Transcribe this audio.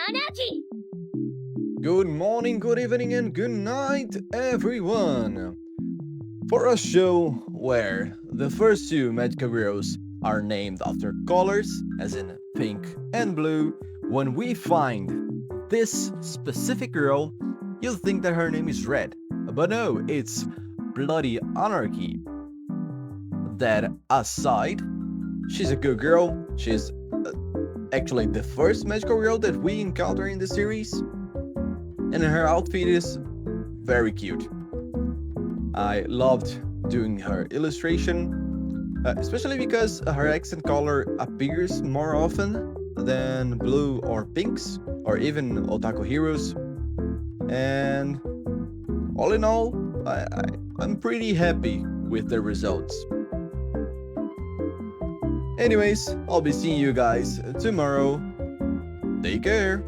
Anarchy! Good morning, good evening, and good night, everyone! For a show where the first two magical heroes are named after colors, as in pink and blue, when we find this specific girl, you'll think that her name is Red. But no, it's Bloody Anarchy. That aside, she's a good girl, she's actually the first magical girl that we encounter in the series, and her outfit is very cute. I loved doing her illustration, especially because her accent color appears more often than blue or pinks, or even otaku heroes. And all in all, I'm pretty happy with the results. Anyways, I'll be seeing you guys tomorrow. Take care!